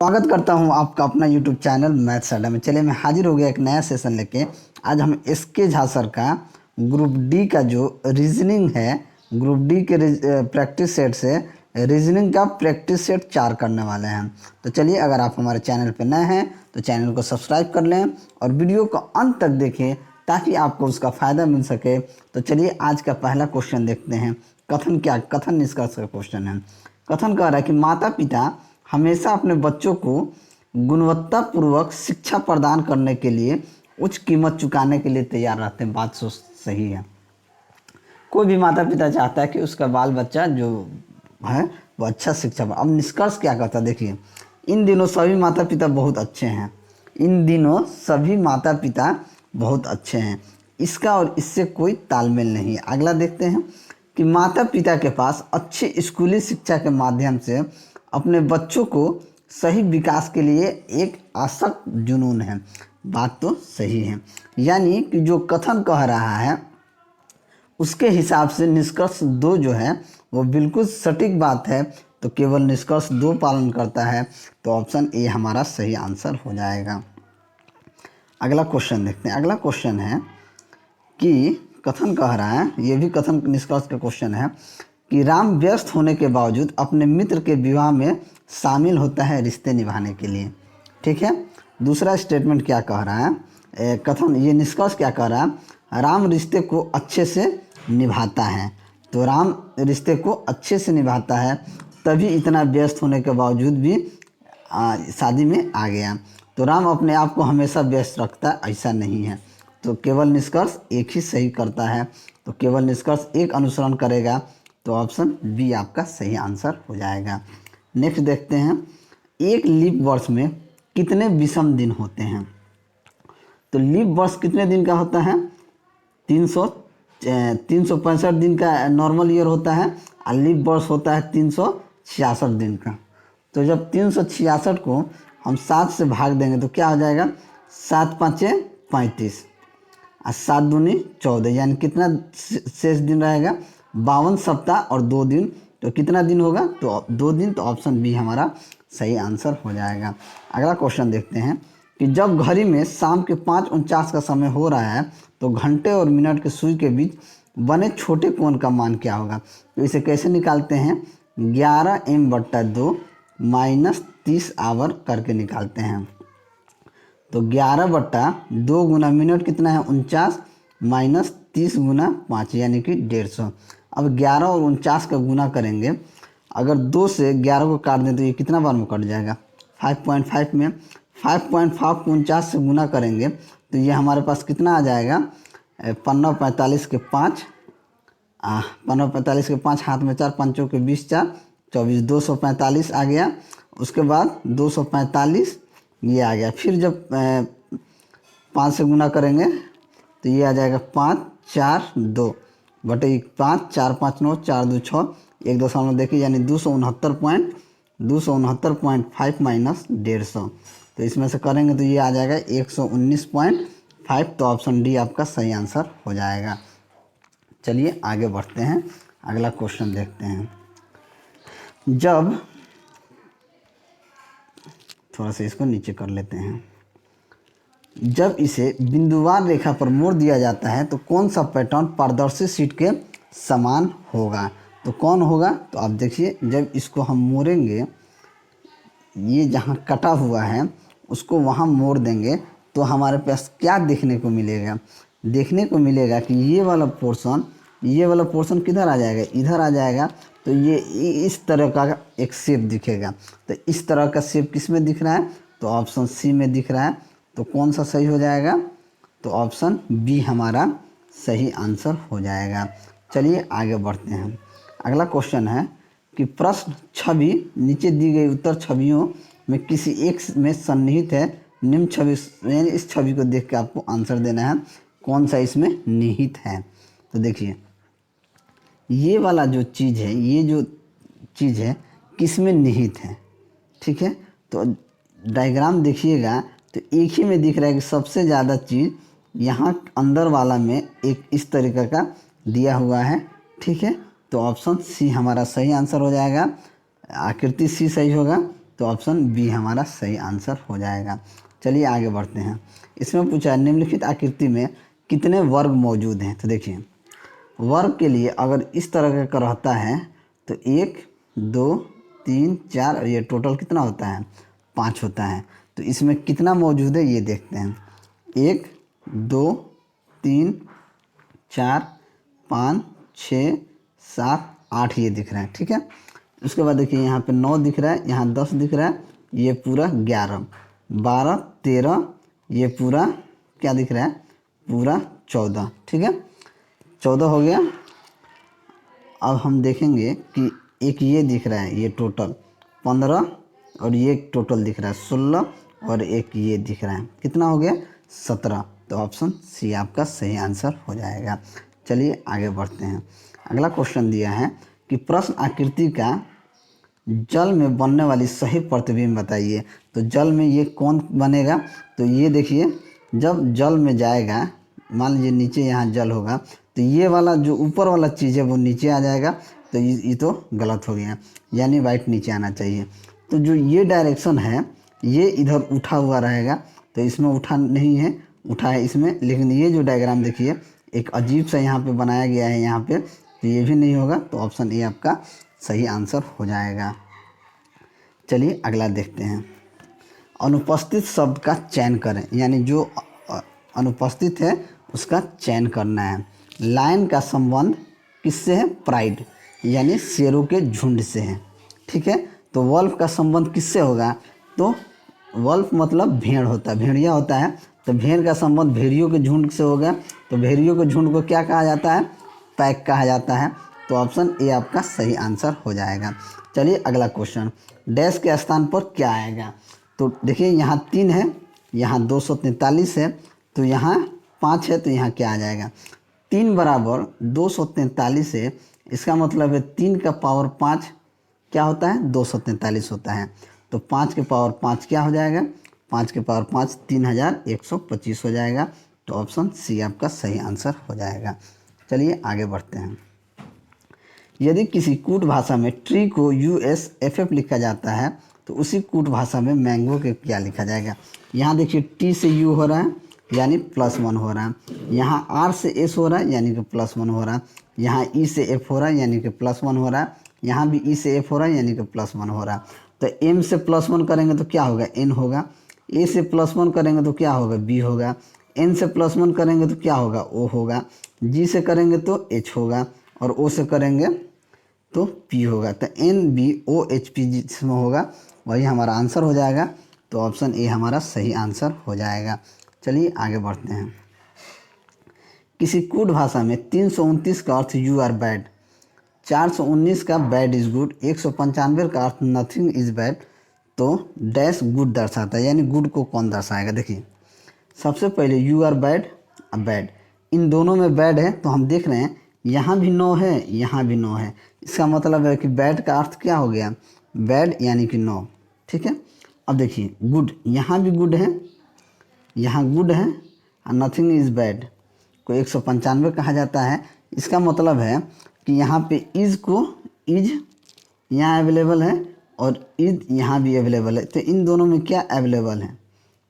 स्वागत करता हूं आपका अपना YouTube चैनल मैथ्स अड्डा में। चलिए मैं हाजिर हो गया एक नया सेशन लेके। आज हम एसके झा सर का ग्रुप डी का जो रीजनिंग है, ग्रुप डी के प्रैक्टिस सेट से रीजनिंग का प्रैक्टिस सेट 4 करने वाले हैं। तो चलिए, अगर आप हमारे चैनल पर नए हैं तो चैनल को सब्सक्राइब कर लें और वीडियो को अंत तक देखें ताकि आपको उसका फ़ायदा मिल सके। तो चलिए आज का पहला क्वेश्चन देखते हैं। कथन निष्कर्ष का क्वेश्चन है। कथन कह रहा है कि माता पिता हमेशा अपने बच्चों को गुणवत्तापूर्वक शिक्षा प्रदान करने के लिए उच्च कीमत चुकाने के लिए तैयार रहते हैं। बात सही है। कोई भी माता पिता चाहता है कि उसका बाल बच्चा जो है वो अच्छा शिक्षा। अब निष्कर्ष क्या कहता है, देखिए, इन दिनों सभी माता पिता बहुत अच्छे हैं। इन दिनों सभी माता पिता बहुत अच्छे हैं, इसका और इससे कोई तालमेल नहीं। अगला देखते हैं कि माता पिता के पास अच्छी स्कूली शिक्षा के माध्यम से अपने बच्चों को सही विकास के लिए एक आसक्त जुनून है। बात तो सही है, यानी कि जो कथन कह रहा है उसके हिसाब से निष्कर्ष 2 जो है वो बिल्कुल सटीक बात है। तो केवल निष्कर्ष 2 पालन करता है, तो ऑप्शन ए हमारा सही आंसर हो जाएगा। अगला क्वेश्चन देखते हैं। अगला क्वेश्चन है कि कथन कह रहा है, ये भी कथन निष्कर्ष का क्वेश्चन है कि राम व्यस्त होने के बावजूद अपने मित्र के विवाह में शामिल होता है रिश्ते निभाने के लिए। ठीक है। दूसरा स्टेटमेंट क्या कह रहा है, कथन ये निष्कर्ष क्या कह रहा है, राम रिश्ते को अच्छे से निभाता है। तो राम रिश्ते को अच्छे से निभाता है, तभी इतना व्यस्त होने के बावजूद भी शादी में आ गया। तो राम अपने आप को हमेशा व्यस्त रखता, ऐसा नहीं है। तो केवल निष्कर्ष एक ही सही करता है, तो केवल निष्कर्ष एक अनुसरण करेगा, तो ऑप्शन बी आपका सही आंसर हो जाएगा। नेक्स्ट देखते हैं, एक लीप वर्ष में कितने विषम दिन होते हैं। तो लीप वर्ष कितने दिन का होता है, 365 दिन का नॉर्मल ईयर होता है, और लीप वर्ष होता है 366 दिन का। तो जब 366 को हम 7 से भाग देंगे तो क्या हो जाएगा, 7 5 35 और 7 दूनी 14, यानी कितना शेष दिन रहेगा, 52 सप्ताह और 2 दिन। तो कितना दिन होगा, तो 2 दिन। तो ऑप्शन बी हमारा सही आंसर हो जाएगा। अगला क्वेश्चन देखते हैं कि जब घड़ी में शाम के 5:49 का समय हो रहा है तो घंटे और मिनट के सुई के बीच बने छोटे कोण का मान क्या होगा। तो इसे कैसे निकालते हैं, 11m/2 - 30 आवर करके निकालते हैं। तो 11/2 गुना मिनट कितना है, 49 - 30 गुना 5 यानी कि 150। अब 11 और 49 का गुना करेंगे, अगर 2 से 11 को काट दें तो ये कितना बार में कट जाएगा, 5.5 में। 5.5 को 49 से गुना करेंगे तो ये हमारे पास कितना आ जाएगा, 15 के 5 15 के 5 हाथ में 4, 5 के 20 4 24, 245 आ गया। उसके बाद 245 ये आ गया। फिर जब 5 से गुना करेंगे तो ये आ जाएगा 5 4 2 बटे 5 4 5 9 4 2 6 1 दशमलव देखिए, यानी 269.5 माइनस 150। तो इसमें से करेंगे तो ये आ जाएगा 119.5। तो ऑप्शन डी आपका सही आंसर हो जाएगा। चलिए आगे बढ़ते हैं, अगला क्वेश्चन देखते हैं। जब थोड़ा सा इसको नीचे कर लेते हैं, जब इसे बिंदुवार रेखा पर मोड़ दिया जाता है तो कौन सा पैटर्न पारदर्शी शीट के समान होगा। तो कौन होगा, तो आप देखिए, जब इसको हम मोड़ेंगे, ये जहाँ कटा हुआ है उसको वहाँ मोड़ देंगे तो हमारे पास क्या देखने को मिलेगा, देखने को मिलेगा कि ये वाला पोर्शन किधर आ जाएगा, इधर आ जाएगा। तो ये इस तरह का एक शेप दिखेगा। तो इस तरह का शेप किस में दिख रहा है, तो ऑप्शन सी में दिख रहा है। तो कौन सा सही हो जाएगा, तो ऑप्शन बी हमारा सही आंसर हो जाएगा। चलिए आगे बढ़ते हैं। अगला क्वेश्चन है कि प्रश्न छवि नीचे दी गई उत्तर छवियों में किसी एक में सन्निहित है। निम्न छवि, यानी इस छवि को देख के आपको आंसर देना है कौन सा इसमें निहित है। तो देखिए, ये वाला जो चीज़ है, ये जो चीज़ है किस में निहित है। ठीक है। तो डायग्राम देखिएगा तो एक ही में दिख रहा है कि सबसे ज़्यादा चीज़ यहाँ अंदर वाला में एक इस तरीके का दिया हुआ है। ठीक है। तो ऑप्शन सी हमारा सही आंसर हो जाएगा। आकृति सी सही होगा। तो ऑप्शन बी हमारा सही आंसर हो जाएगा। चलिए आगे बढ़ते हैं। इसमें पूछा है निम्नलिखित आकृति में कितने वर्ग मौजूद हैं। तो देखिए वर्ग के लिए अगर इस तरह का रहता है तो 1 2 3 4 और ये टोटल कितना होता है 5 होता है। तो इसमें कितना मौजूद है ये देखते हैं। 1 2 3 4 5 6 7 8 ये दिख रहा है, ठीक है। उसके बाद देखिए यहाँ पे 9 दिख रहा है, यहाँ 10 दिख रहा है, ये पूरा 11 12 13 ये पूरा क्या दिख रहा है पूरा 14, ठीक है 14 हो गया। अब हम देखेंगे कि एक ये दिख रहा है ये टोटल 15 और ये टोटल दिख रहा है 16 और एक ये दिख रहा है कितना हो गया 17। तो ऑप्शन सी आपका सही आंसर हो जाएगा। चलिए आगे बढ़ते हैं। अगला क्वेश्चन दिया है कि प्रश्न आकृति का जल में बनने वाली सही प्रतिबिंब बताइए। तो जल में ये कौन बनेगा। तो ये देखिए जब जल में जाएगा, मान लीजिए नीचे यहाँ जल होगा तो ये वाला जो ऊपर वाला चीज़ है वो नीचे आ जाएगा। तो ये तो गलत हो गया, यानी वाइट नीचे आना चाहिए। तो जो ये डायरेक्शन है ये इधर उठा हुआ रहेगा, तो इसमें उठा नहीं है, उठा है इसमें। लेकिन ये जो डायग्राम देखिए एक अजीब सा यहाँ पे बनाया गया है यहाँ पे, तो ये भी नहीं होगा। तो ऑप्शन ए आपका सही आंसर हो जाएगा। चलिए अगला देखते हैं। अनुपस्थित शब्द का चयन करें, यानी जो अनुपस्थित है उसका चयन करना है। लायन का संबंध किससे है प्राइड, यानी शेरों के झुंड से है, ठीक है। तो वल्फ का संबंध किससे होगा। तो वल्फ मतलब भेड़ होता है, भेड़िया होता है। तो भेड़ का संबंध भेड़ियों के झुंड से होगा। तो भेड़ियों के झुंड को क्या कहा जाता है पैक कहा जाता है। तो ऑप्शन ए आपका सही आंसर हो जाएगा। चलिए अगला क्वेश्चन। डैश के स्थान पर क्या आएगा। तो देखिए यहाँ 3 है, यहाँ 243 है, तो यहाँ 5 है, तो यहाँ क्या आ जाएगा 3 बराबर 243 है। इसका मतलब है 3 का पावर 5 क्या होता है 243 होता है। तो 5 के पावर 5 क्या हो जाएगा 5 के पावर 5 3125 हो जाएगा। तो ऑप्शन सी आपका सही आंसर हो जाएगा। चलिए आगे बढ़ते हैं। यदि किसी कूट भाषा में ट्री को USFF लिखा जाता है तो उसी कूट भाषा में मैंगो के क्या लिखा जाएगा। यहाँ देखिए टी से यू हो रहा है यानी +1 हो रहा है, यहाँ आर से एस हो रहा है यानी कि +1 हो रहा है, यहाँ ई से एफ हो रहा है यानी कि +1 हो रहा है, यहाँ भी ई से एफ हो रहा है यानी कि +1 हो रहा है। तो एम से +1 करेंगे तो क्या होगा एन होगा, ए से +1 करेंगे तो क्या होगा बी होगा, एन से +1 करेंगे तो क्या होगा ओ होगा, जी से करेंगे तो एच होगा और ओ से करेंगे तो पी होगा। तो NBOHP जिसमें होगा वही हमारा आंसर हो जाएगा। तो ऑप्शन ए हमारा सही आंसर हो जाएगा। चलिए आगे बढ़ते हैं। किसी कूट भाषा में 329 का अर्थ यू आर बैड, 419 का बैड इज़ गुड, 195 का अर्थ नथिंग इज़ बैड, तो डैश गुड दर्शाता है, यानी गुड को कौन दर्शाएगा। देखिए सबसे पहले यू आर बैड अब बैड, इन दोनों में बैड है। तो हम देख रहे हैं यहाँ भी नो है यहाँ भी नो है, इसका मतलब है कि बैड का अर्थ क्या हो गया बैड यानी कि नो, ठीक है। अब देखिए गुड, यहाँ भी गुड है यहाँ गुड है और नथिंग इज़ बैड को 195 कहा जाता है। इसका मतलब है कि यहाँ पे इज़ को इज़ यहाँ अवेलेबल है और इज़ यहाँ भी अवेलेबल है। तो इन दोनों में क्या अवेलेबल है,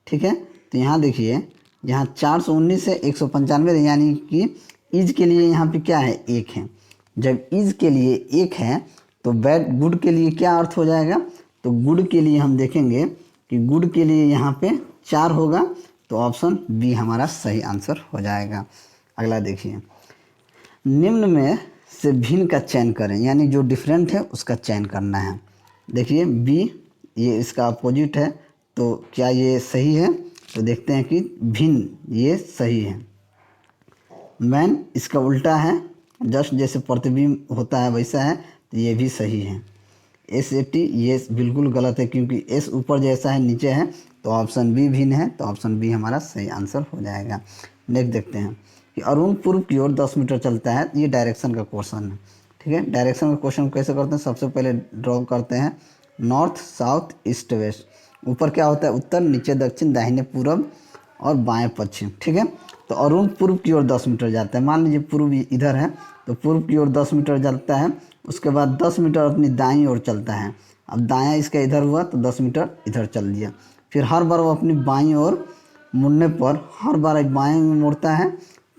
ठीक है। तो यहाँ देखिए यहाँ 419 है 195 है, यानी कि इज़ के लिए यहाँ पे क्या है 1 है। जब इज़ के लिए 1 है तो बैड गुड के लिए क्या अर्थ हो जाएगा। तो गुड के लिए हम देखेंगे कि गुड के लिए यहाँ पे 4 होगा। तो ऑप्शन बी हमारा सही आंसर हो जाएगा। अगला देखिए, निम्न में से भिन्न का चयन करें, यानी जो डिफरेंट है उसका चयन करना है। देखिए बी ये इसका अपोजिट है, तो क्या ये सही है। तो देखते हैं कि भिन्न ये सही है। मैन इसका उल्टा है, जस्ट जैसे प्रतिबिंब होता है वैसा है, तो ये भी सही है। SAT ये बिल्कुल गलत है क्योंकि एस ऊपर जैसा है नीचे है। तो ऑप्शन बी भिन्न है, तो ऑप्शन बी हमारा सही आंसर हो जाएगा। नेक्स्ट देखते हैं कि अरुण पूर्व की ओर 10 मीटर चलता है। ये डायरेक्शन का क्वेश्चन है, ठीक है। डायरेक्शन का क्वेश्चन कैसे करते हैं, सबसे पहले ड्रॉ करते हैं नॉर्थ साउथ ईस्ट वेस्ट। ऊपर क्या होता है उत्तर, नीचे दक्षिण, दाहिने पूरब और बाएं पश्चिम, ठीक है। तो अरुण पूर्व की ओर 10 मीटर जाता है। मान लीजिए पूर्व इधर है तो पूर्व की ओर 10 मीटर चलता है, उसके बाद 10 मीटर अपनी दाईं ओर चलता है अब दायां इसका इधर हुआ तो 10 मीटर इधर चल दिया। फिर हर बार वो अपनी बाईं ओर मुड़ने पर हर बार बाएं में मुड़ता है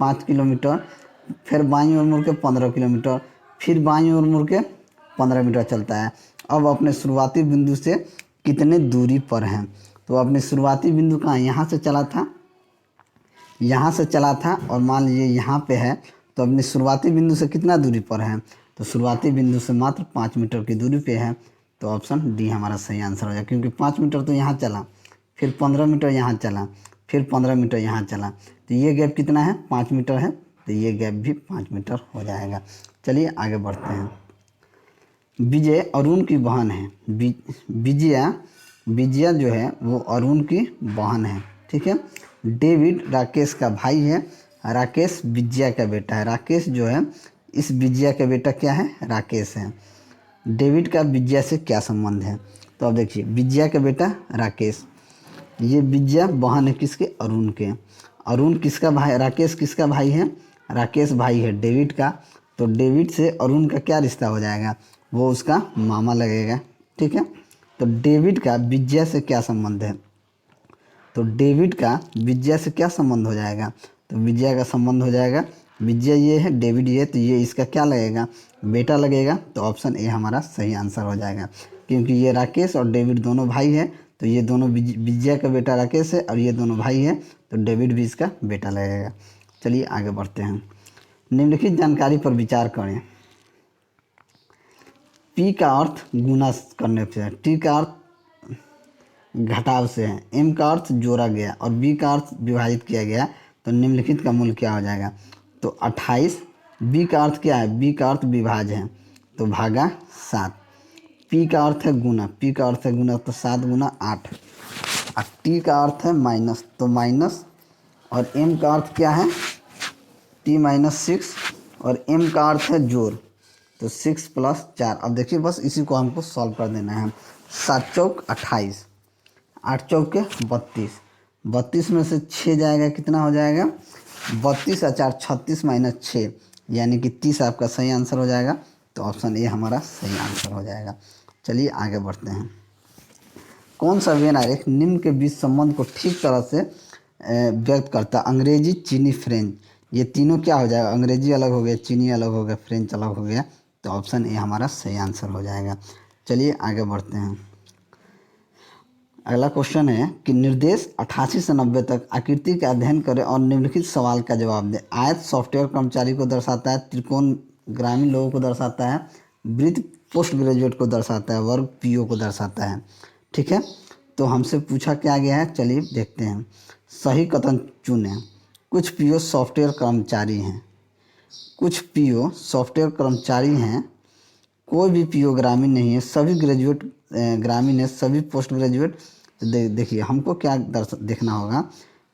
5 किलोमीटर, फिर बाईं ओर मुड़ के 15 किलोमीटर, फिर बाईं ओर मुड़ के 15 मीटर चलता है। अब अपने शुरुआती बिंदु से कितने दूरी पर हैं, तो अपने शुरुआती बिंदु कहाँ, यहाँ से चला था, यहाँ से चला था और मान लीजिए यहाँ पे है, तो अपने शुरुआती बिंदु से कितना दूरी पर है, तो शुरुआती बिंदु से मात्र 5 मीटर की दूरी पे है। तो ऑप्शन डी हमारा सही आंसर हो जाएगा, क्योंकि 5 मीटर तो यहाँ चला, फिर 15 मीटर यहाँ चला, फिर 15 मीटर यहाँ चला, तो ये गैप कितना है, 5 मीटर है, तो ये गैप भी 5 मीटर हो जाएगा। चलिए आगे बढ़ते हैं। विजय अरुण की बहन है। विजया जो है वो अरुण की बहन है, ठीक है। डेविड राकेश का भाई है, राकेश विजया का बेटा है। राकेश जो है इस विजया का बेटा क्या है, राकेश है। डेविड का विजया से क्या संबंध है, तो अब देखिए विजया का बेटा राकेश, ये विजया बहन है किसके, अरुण के। अरुण किसका भाई, राकेश किसका भाई है, राकेश भाई है डेविड का। तो डेविड से अरुण का क्या रिश्ता हो जाएगा, वो उसका मामा लगेगा, ठीक है। तो डेविड का विजया से क्या संबंध है, तो डेविड का विजया से क्या संबंध हो जाएगा, तो विजया का संबंध हो जाएगा, विजया ये है, डेविड ये, तो ये इसका क्या लगेगा, बेटा लगेगा। तो ऑप्शन ए हमारा सही आंसर हो जाएगा, क्योंकि ये राकेश और डेविड दोनों भाई है, तो ये दोनों विजया का बेटा राकेश है और ये दोनों भाई है, तो डेविड भी इसका बेटा लगेगा। चलिए आगे बढ़ते हैं। निम्नलिखित जानकारी पर विचार करें। पी का अर्थ गुना करने से है, टी का अर्थ घटाव से है, एम का अर्थ जोड़ा गया और बी का अर्थ विभाजित किया गया, तो निम्नलिखित का मूल्य क्या हो जाएगा, तो 28। बी का अर्थ क्या है, बी का अर्थ विभाज है, तो भागा 7। पी का अर्थ है गुना, पी का अर्थ है गुना, तो 7 गुना 8। और टी का अर्थ है माइनस, तो माइनस, और एम का अर्थ क्या है, टी -6, और एम का अर्थ है जोड़, तो 6 + 4। अब देखिए बस इसी को हमको सॉल्व कर देना है। 7 चौक 28, 8 चौके 32, 32 में से 6 जाएगा, कितना हो जाएगा, 32 और 4 36 - 6, यानी कि 30 आपका सही आंसर हो जाएगा। तो ऑप्शन ए हमारा सही आंसर हो जाएगा। चलिए आगे बढ़ते हैं। कौन सा वेन आरेख निम्न के बीच संबंध को ठीक तरह से व्यक्त करता है, अंग्रेजी, चीनी, फ्रेंच। ये तीनों क्या हो जाएगा, अंग्रेजी अलग हो गया, चीनी अलग हो गया, फ्रेंच अलग हो गया, तो ऑप्शन ए हमारा सही आंसर हो जाएगा। चलिए आगे बढ़ते हैं। अगला क्वेश्चन है कि निर्देश 88 से 90 तक आकृति का अध्ययन करें और निम्नलिखित सवाल का जवाब दें। आयत सॉफ्टवेयर कर्मचारी को दर्शाता है, त्रिकोण ग्रामीण लोगों को दर्शाता है, वृत्त पोस्ट ग्रेजुएट को दर्शाता है, वर्ग पीओ को दर्शाता है, ठीक है। तो हमसे पूछा क्या गया है, चलिए देखते हैं। सही कथन चुनें। कुछ पीओ सॉफ्टवेयर कर्मचारी हैं, कुछ पीओ सॉफ्टवेयर कर्मचारी हैं, कोई भी पीओ ग्रामीण नहीं है, सभी ग्रेजुएट ग्रामीण है, सभी पोस्ट ग्रेजुएट। तो देखिए हमको क्या देखना होगा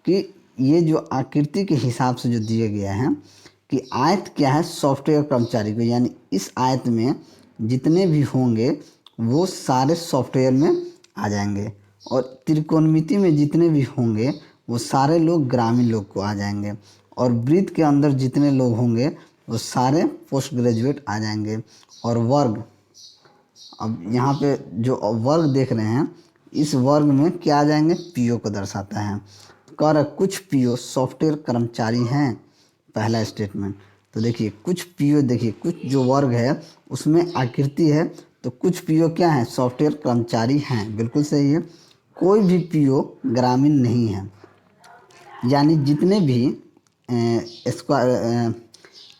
कि ये जो आकृति के हिसाब से जो दिए गया है कि आयत क्या है, सॉफ्टवेयर कर्मचारी को, यानी इस आयत में जितने भी होंगे वो सारे सॉफ्टवेयर में आ जाएंगे, और त्रिकोणमिति में जितने भी होंगे वो सारे लोग ग्रामीण लोग को आ जाएंगे, और वृत्त के अंदर जितने लोग होंगे वो सारे पोस्ट ग्रेजुएट आ जाएंगे। और वर्ग, अब यहाँ पे जो वर्ग देख रहे हैं, इस वर्ग में क्या आ जाएंगे, पीओ को दर्शाता है। कर कुछ पीओ सॉफ्टवेयर कर्मचारी हैं, पहला स्टेटमेंट। तो देखिए कुछ पीओ, देखिए कुछ जो वर्ग है उसमें आकृति है, तो कुछ पीओ क्या है, सॉफ्टवेयर कर्मचारी हैं, बिल्कुल सही है। कोई भी पीओ ग्रामीण नहीं है, यानी जितने भी स्क्वायर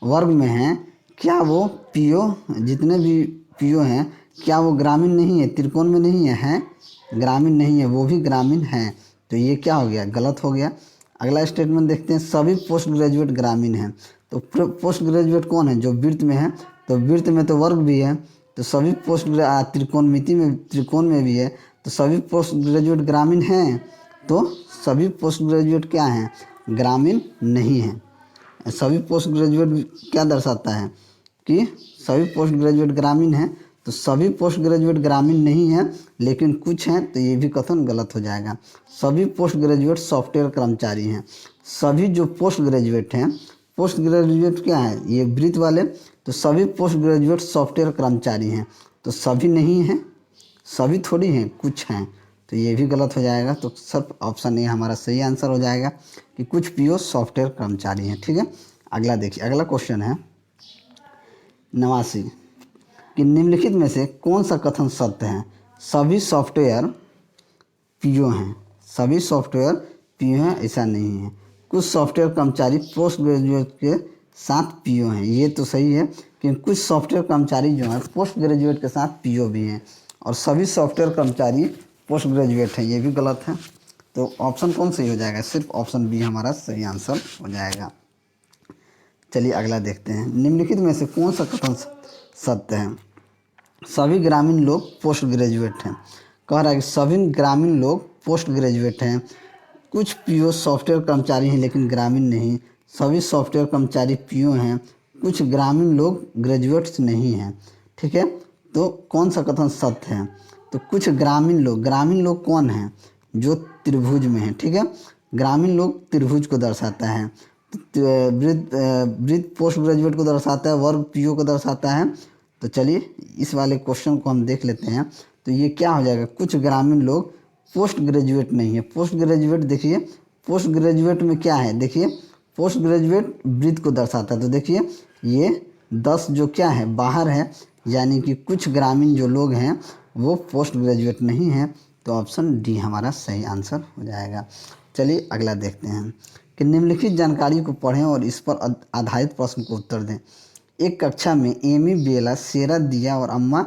वर्ग में हैं, क्या वो पीओ, जितने भी पीओ हैं क्या वो ग्रामीण नहीं है, त्रिकोण में नहीं है, ग्रामीण नहीं है, वो भी ग्रामीण हैं। तो ये क्या हो गया, गलत हो गया। अगला स्टेटमेंट देखते हैं। सभी पोस्ट ग्रेजुएट ग्रामीण हैं, तो पोस्ट ग्रेजुएट कौन है, जो वृत्त में है, तो वृत्त में तो वर्ग भी है, तो सभी पोस्ट त्रिकोणमिति में, त्रिकोण में भी है, तो सभी पोस्ट ग्रेजुएट ग्रामीण हैं, तो सभी पोस्ट ग्रेजुएट क्या हैं, ग्रामीण नहीं हैं। सभी पोस्ट ग्रेजुएट क्या दर्शाता है कि सभी पोस्ट ग्रेजुएट ग्रामीण हैं, तो सभी पोस्ट ग्रेजुएट ग्रामीण नहीं हैं लेकिन कुछ हैं, तो ये भी कथन गलत हो जाएगा। सभी पोस्ट ग्रेजुएट सॉफ्टवेयर कर्मचारी हैं, सभी जो पोस्ट ग्रेजुएट हैं, पोस्ट ग्रेजुएट क्या है, ये वृत्त वाले, तो सभी पोस्ट ग्रेजुएट सॉफ्टवेयर कर्मचारी हैं, तो सभी नहीं हैं, सभी थोड़ी हैं, कुछ हैं, तो ये भी गलत हो जाएगा। तो सिर्फ ऑप्शन ए हमारा सही आंसर हो जाएगा कि कुछ पीओ सॉफ्टवेयर कर्मचारी हैं। ठीक है, अगला देखिए, अगला क्वेश्चन है 89 कि निम्नलिखित में से कौन सा कथन सत्य है? सभी सॉफ्टवेयर पीओ हैं, सभी सॉफ्टवेयर पीओ हैं ऐसा नहीं है। कुछ सॉफ्टवेयर कर्मचारी पोस्ट ग्रेजुएट के साथ पीओ हैं, ये तो सही है कि कुछ सॉफ्टवेयर कर्मचारी जो हैं पोस्ट ग्रेजुएट के साथ पीओ भी हैं, और सभी सॉफ्टवेयर कर्मचारी पोस्ट ग्रेजुएट हैं, ये भी गलत है। तो ऑप्शन कौन सही हो जाएगा? सिर्फ ऑप्शन बी हमारा सही आंसर हो जाएगा। चलिए अगला देखते हैं, निम्नलिखित में से कौन सा कथन सत्य है? सभी ग्रामीण लोग पोस्ट ग्रेजुएट हैं। कह रहा है कि सभी ग्रामीण लोग पोस्ट ग्रेजुएट हैं। कुछ पीओ सॉफ्टवेयर कर्मचारी हैं लेकिन ग्रामीण नहीं। सभी सॉफ्टवेयर कर्मचारी पीओ हैं। कुछ ग्रामीण लोग ग्रेजुएट्स नहीं हैं। ठीक है, तो कौन सा कथन सत्य है? तो कुछ ग्रामीण लोग कौन हैं? जो त्रिभुज में हैं। ठीक है, ग्रामीण लोग त्रिभुज को दर्शाता है। वृद्ध पोस्ट ग्रेजुएट को दर्शाता है, वर्ग पीओ को दर्शाता है। तो चलिए इस वाले क्वेश्चन को हम देख लेते हैं। तो ये क्या हो जाएगा? कुछ ग्रामीण लोग पोस्ट ग्रेजुएट नहीं है। पोस्ट ग्रेजुएट देखिए, पोस्ट ग्रेजुएट में क्या है? देखिए पोस्ट ग्रेजुएट वृद्ध को दर्शाता है, तो देखिए ये 10 जो क्या है बाहर है, यानी कि कुछ ग्रामीण जो लोग हैं वो पोस्ट ग्रेजुएट नहीं हैं। तो ऑप्शन डी हमारा सही आंसर हो जाएगा। चलिए अगला देखते हैं कि निम्नलिखित जानकारी को पढ़ें और इस पर आधारित प्रश्न को उत्तर दें। एक कक्षा में एमी, बेला, शेरा, दिया और अम्मा